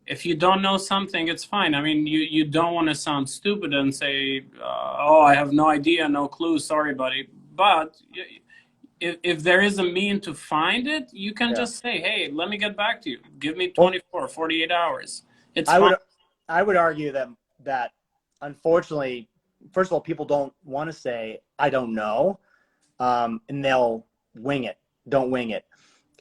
A: If you don't know something, it's fine. I mean, you don't want to sound stupid and say, oh, I have no idea, no clue, sorry, buddy. But if there is a mean to find it, you can just say, hey, let me get back to you. Give me 24, 48 hours. It's fine.
B: I would argue that unfortunately, first of all, people don't want to say, I don't know, and they'll wing it. Don't wing it.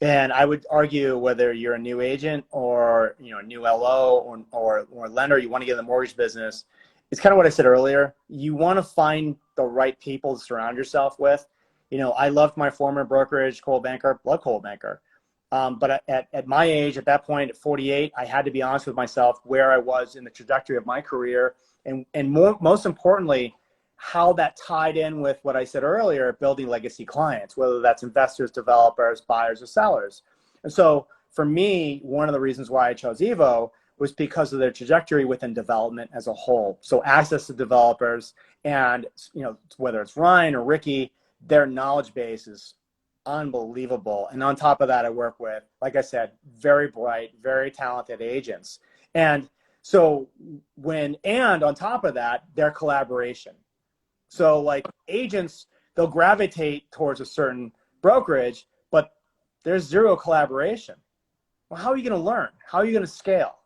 B: And I would argue, whether you're a new agent or, you know, a new LO or lender, you want to get in the mortgage business, it's kind of what I said earlier. You want to find the right people to surround yourself with. You know, I loved my former brokerage, Coldwell Banker, love Coldwell Banker. But at my age, at that point, at 48, I had to be honest with myself where I was in the trajectory of my career, and most importantly, how that tied in with what I said earlier, building legacy clients, whether that's investors, developers, buyers, or sellers. And so for me, one of the reasons why I chose Evo was because of their trajectory within development as a whole. So access to developers, and, you know, whether it's Ryan or Ricky, their knowledge base is unbelievable. And on top of that, I work with, like I said, very bright, very talented agents. And so and on top of that, their collaboration. So like agents, they'll gravitate towards a certain brokerage, but there's zero collaboration. Well, how are you going to learn? How are you going to scale?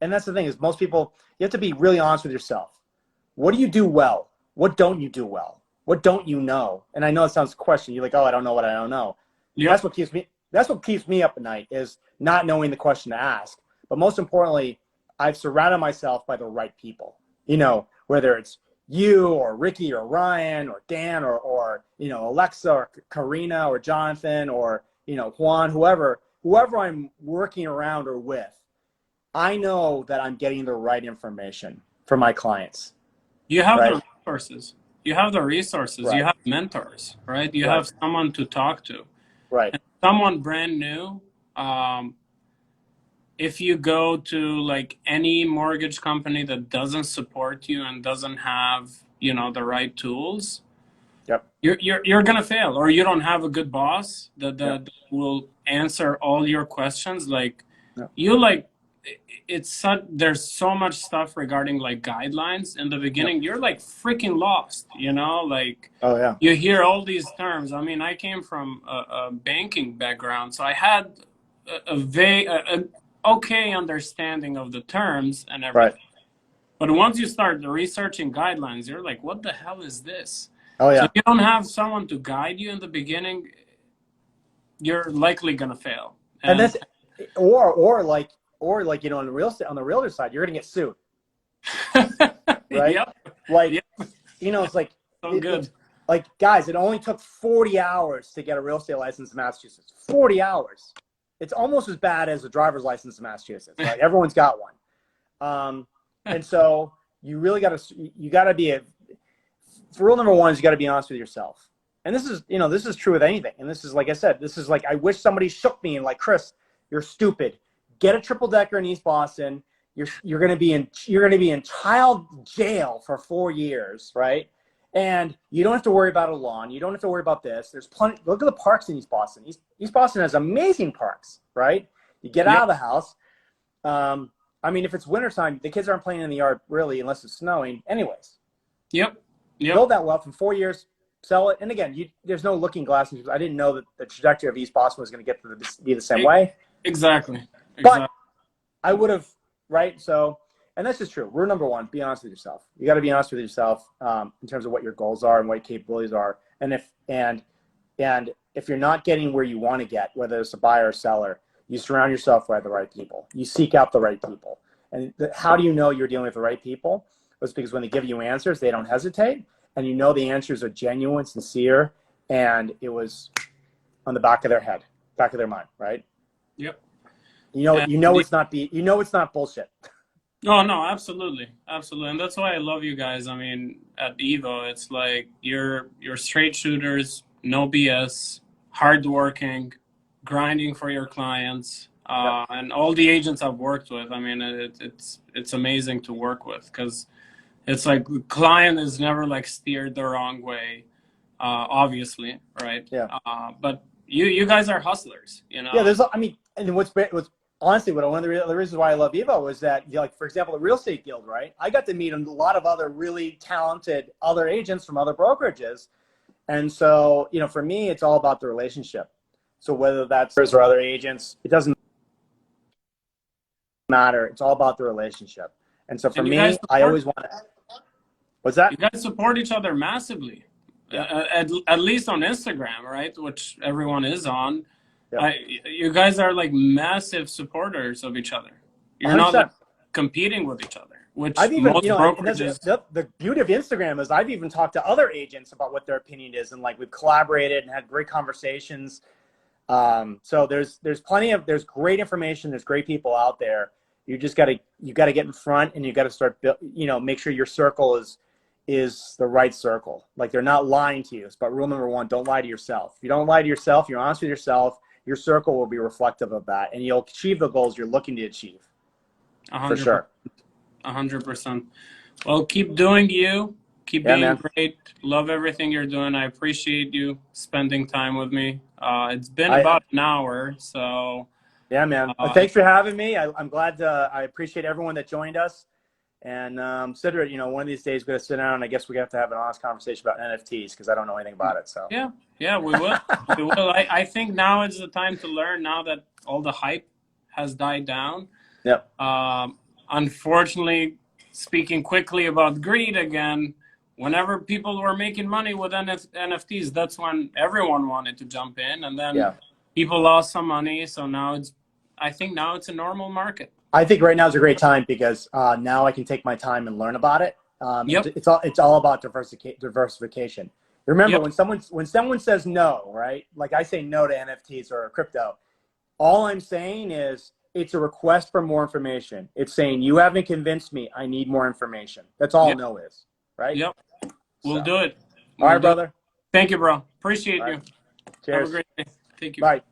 B: And that's the thing, is most people, you have to be really honest with yourself. What do you do well? What don't you do well? What don't you know? And I know it sounds question. You're like, oh, I don't know what I don't know. Yep. That's what keeps me up at night, is not knowing the question to ask. But most importantly, I've surrounded myself by the right people. You know, whether it's you or Ricky or Ryan or Dan or you know, Alexa or Karina or Jonathan or, you know, Juan, whoever I'm working around or with, I know that I'm getting the right information for my clients.
A: You have the resources. You have the resources.
B: Right.
A: You have mentors, right? You have someone to talk to.
B: Right.
A: And someone brand new, if you go to like any mortgage company that doesn't support you and doesn't have, you know, the right tools,
B: Yep.
A: you're gonna fail, or you don't have a good boss that
B: Yep.
A: will answer all your questions. Like
B: Yep.
A: you like there's so much stuff regarding like guidelines in the beginning.
B: Yep.
A: You're like freaking lost, you know, like
B: Oh yeah.
A: you hear all these terms. I mean, I came from a banking background, so I had a okay understanding of the terms and everything.
B: Right.
A: But once you start researching guidelines, you're like, what the hell is this?
B: Oh yeah.
A: So if you don't have someone to guide you in the beginning, you're likely gonna fail.
B: And that's or like you know, on the realtor side, you're gonna get sued. Right?
A: Yep.
B: Like
A: Yep.
B: you know, it's like
A: So good.
B: like guys, it only took 40 hours to get a real estate license in Massachusetts. 40 hours. It's almost as bad as a driver's license in Massachusetts. Right? Everyone's got one. And so you really got to be rule number one is you got to be honest with yourself. And this is, you know, this is true with anything. And this is, like I said, this is like, I wish somebody shook me and like, Chris, you're stupid. Get a triple decker in East Boston. You're going to be in child jail for 4 years. Right. And you don't have to worry about a lawn. You don't have to worry about this. There's plenty. Look at the parks in East Boston. East Boston has amazing parks, right? You get out of the house. I mean, if it's wintertime, the kids aren't playing in the yard really unless it's snowing. Anyways.
A: Yep.
B: Build that wealth in 4 years, sell it. And again, there's no looking glass. I didn't know that the trajectory of East Boston was going to be the same way.
A: Exactly.
B: But I would have, right? So, and that's just true. Rule number one, be honest with yourself. You got to be honest with yourself in terms of what your goals are and what your capabilities are. And if you're not getting where you want to get, whether it's a buyer or seller, you surround yourself with the right people. You seek out the right people. And how do you know you're dealing with the right people? It's because when they give you answers, they don't hesitate. And you know the answers are genuine, sincere, and it was on the back of their head, back of their mind, right?
A: Yep.
B: It's not bullshit.
A: No, absolutely. Absolutely. And that's why I love you guys. I mean, at Evo, it's like you're straight shooters, no BS, hardworking, grinding for your clients. And all the agents I've worked with, I mean, it's amazing to work with because it's like the client is never like steered the wrong way, obviously, right?
B: Yeah.
A: But you guys are hustlers, you know?
B: Yeah, and what's honestly, one of the reasons why I love Evo is that, like, for example, the real estate guild, right? I got to meet a lot of other really talented other agents from other brokerages. And so, you know, for me, it's all about the relationship. So whether that's or other agents, it doesn't matter. It's all about the relationship. And so for me, I always want to. What's that?
A: You guys support each other massively, at least on Instagram, right? Which everyone is on. Yeah. You guys are like massive supporters of each other. You're 100%. Not like competing with each other, which most brokerages.
B: The beauty of Instagram is I've even talked to other agents about what their opinion is, and like we've collaborated and had great conversations. So there's great information. There's great people out there. You got to get in front, and you got to start, make sure your circle is the right circle. Like they're not lying to you. But rule number one, don't lie to yourself. If you don't lie to yourself, you're honest with yourself, your circle will be reflective of that, and you'll achieve the goals you're looking to achieve. 100%. For sure.
A: 100%. Well, keep doing you. Keep being great. Love everything you're doing. I appreciate you spending time with me. It's been about an hour, so.
B: Yeah, man. Thanks for having me. I'm glad. I appreciate everyone that joined us. And consider it, one of these days we're going to sit down and I guess we have to have an honest conversation about NFTs because I don't know anything about it. So
A: yeah, we will. We will. I think now is the time to learn now that all the hype has died down.
B: Yep.
A: Unfortunately, speaking quickly about greed again, whenever people were making money with NFTs, that's when everyone wanted to jump in, and then people lost some money. So now I think now it's a normal market. I
B: think right now is a great time because now I can take my time and learn about it. It's all about diversification. Remember, when someone says no, right? Like I say no to NFTs or crypto, all I'm saying is it's a request for more information. It's saying you haven't convinced me. I need more information. That's all no is, right?
A: Yep. We'll do it.
B: All right, brother.
A: Thank you, bro. Appreciate you.
B: Cheers.
A: Have a great day. Thank you.
B: Bye.